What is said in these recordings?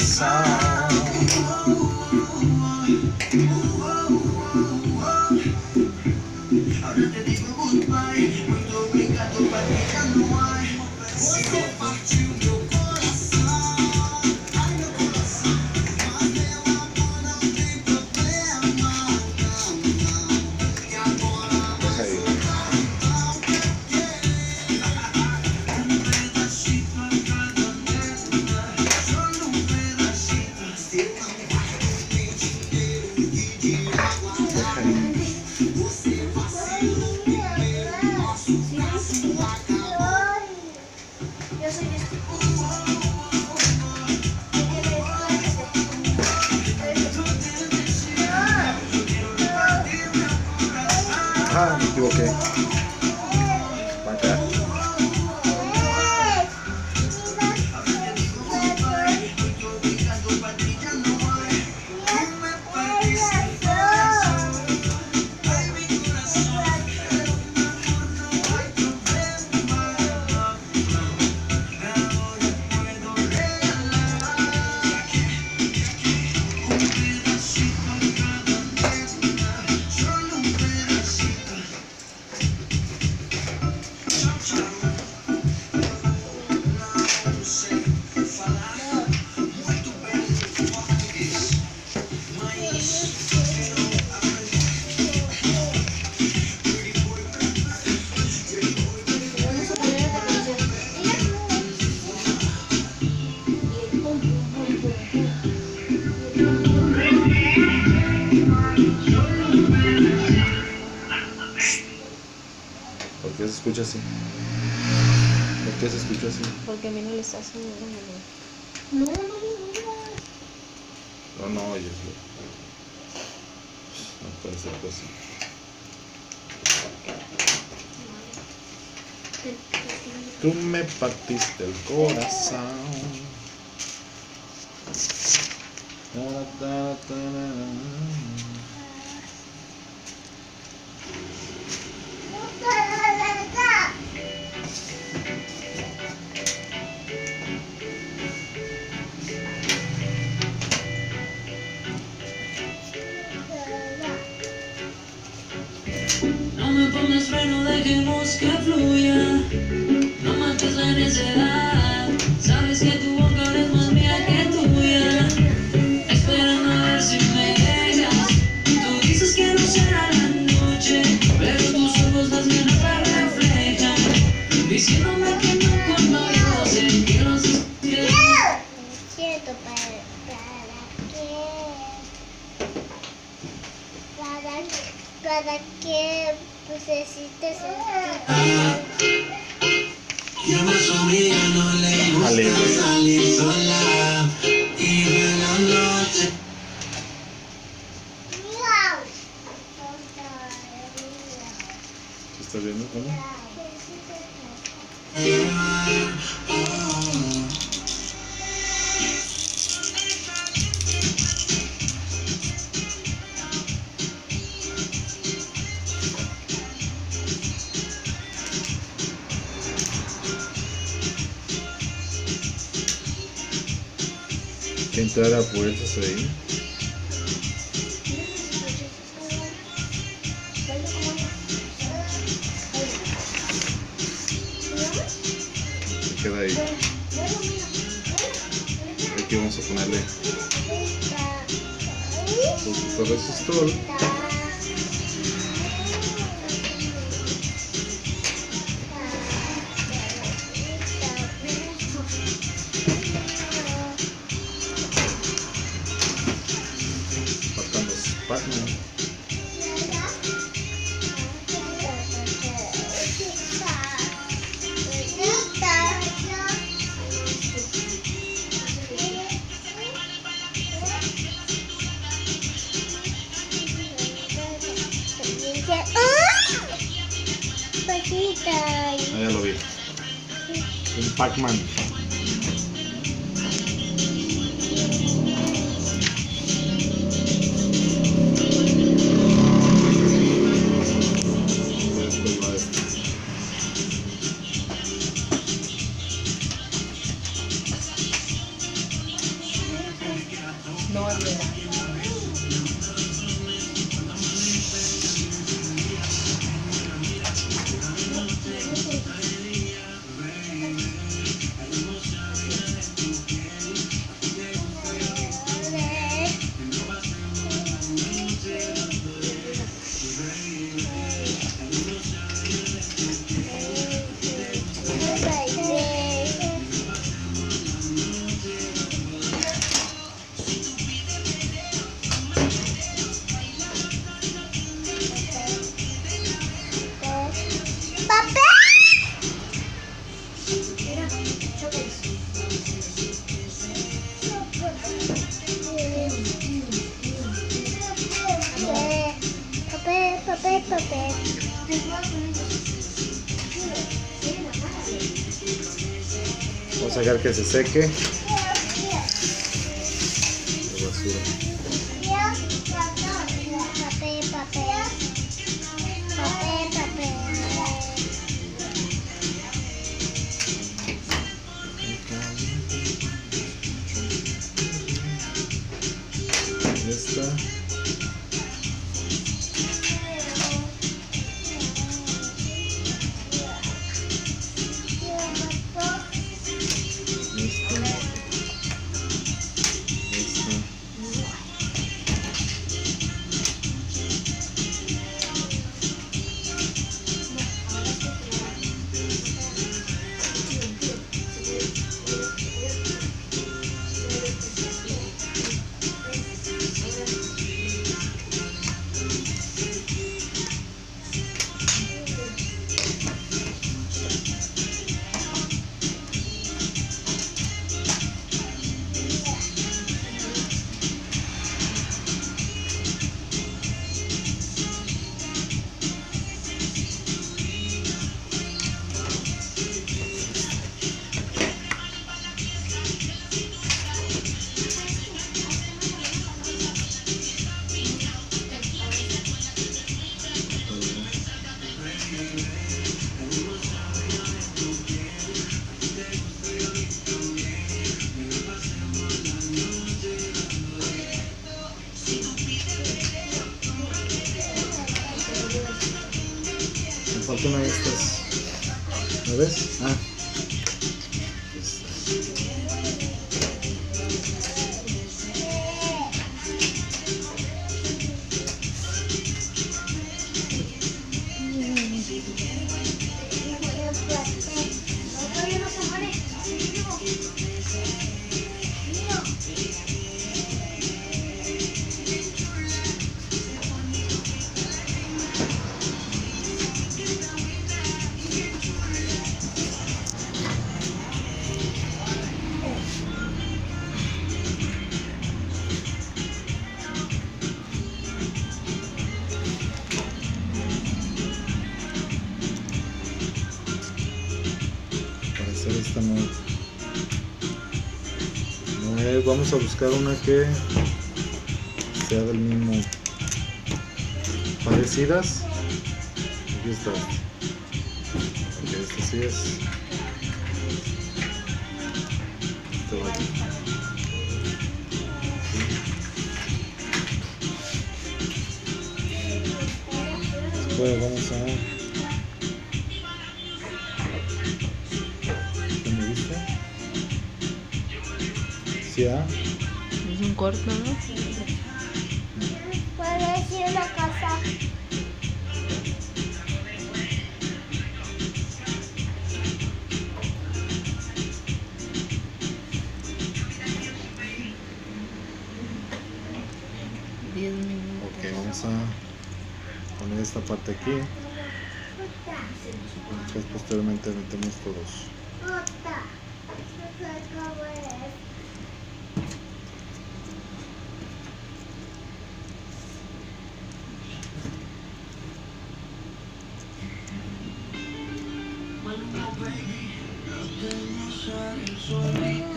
corazón. Ahora te digo goodbye, muito obrigado, pra mim já não há. Você partiu meu coração, ai meu coração. Mas meu amor não tem problema, não. E agora você tá tão pequena. Um pedacito a cada metro, só num pedacito. Você não vai nem dinheiro e de água. Você vacilou primeiro, nosso braço acabou. Yo soy este. Ah, me equivoqué. Para acá. ¿Por qué se escucha así? ¿Por qué se escucha así? Porque a mí no le está haciendo nada. No, oyes. No puede ser posible. Tú me partiste el corazón. No me pongas freno, dejemos que fluya. No mates la necedad. Sabes que tu boca es más mía que tuya. Esperando a ver si me dejas. Tú dices que no será la noche, pero tus ojos las mías la reflejan, diciéndome que no cuando yo sé que los Siento para que necesites yo más su amiga no le gusta salir sola y de la noche. ¿Se está viendo cómo? ¿Qué entrar a puertas ahí? Se queda ahí. Aquí vamos a ponerle un resistor. Marcando Pac-Man. Ah, ya lo vi. Un Pac-Man. Vamos a dejar que se seque. La basura. Esta. Me falta una de estas. ¿Lo ves? Ah. Esta no es. Vamos a buscar una que sea del mismo, parecidas. Aquí está. Ok, este sí es. Este va aquí. Después vamos a ¿ah? Es un corto, ¿no? Puedes ir a la casa. Ok, vamos a poner esta parte aquí. Después posteriormente metemos todos.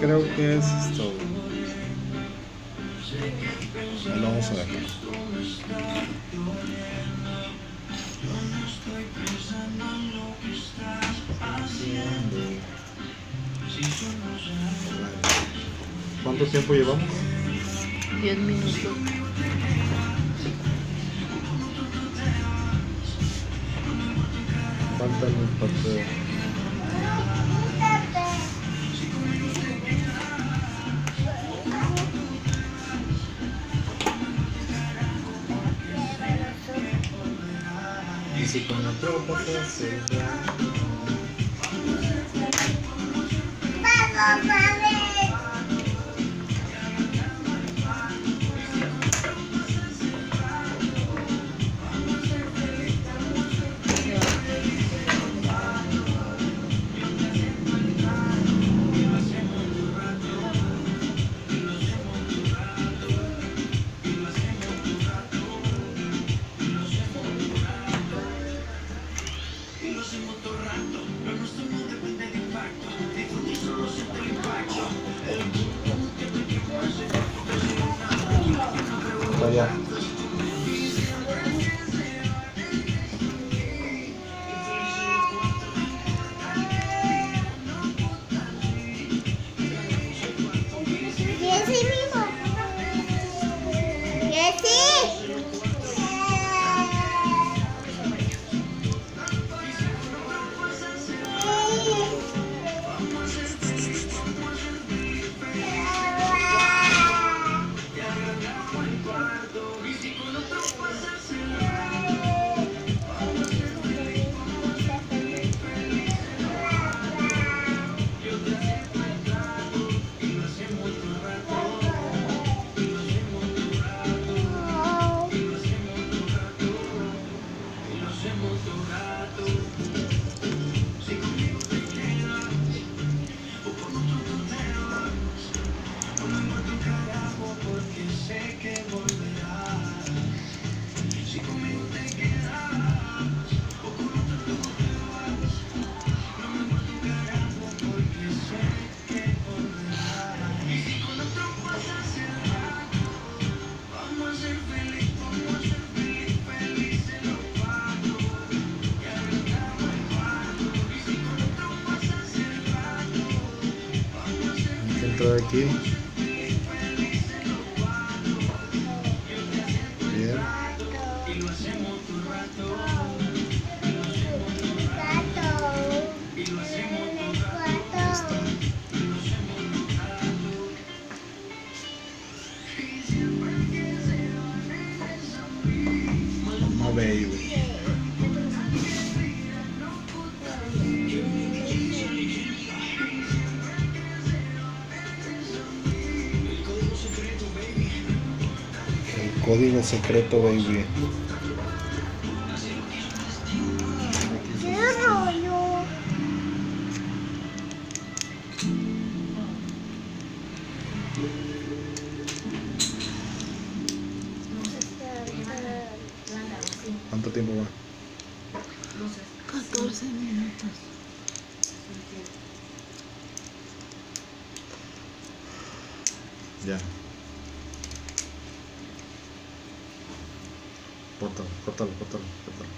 Creo que es esto. Lo vamos a dejar. ¿Cuánto tiempo llevamos? 10 minutos. Falta mi parte. Y si con la tropa se hace Para allá. Jessy mismo. Jessy. Hay que entrar aquí. Bien. Ya está. Mamá baby. El código secreto, baby. ¡Qué rollo! ¿Cuánto tiempo va? 14 minutos. Ya. Córtalo, córtalo, córtalo, córtalo.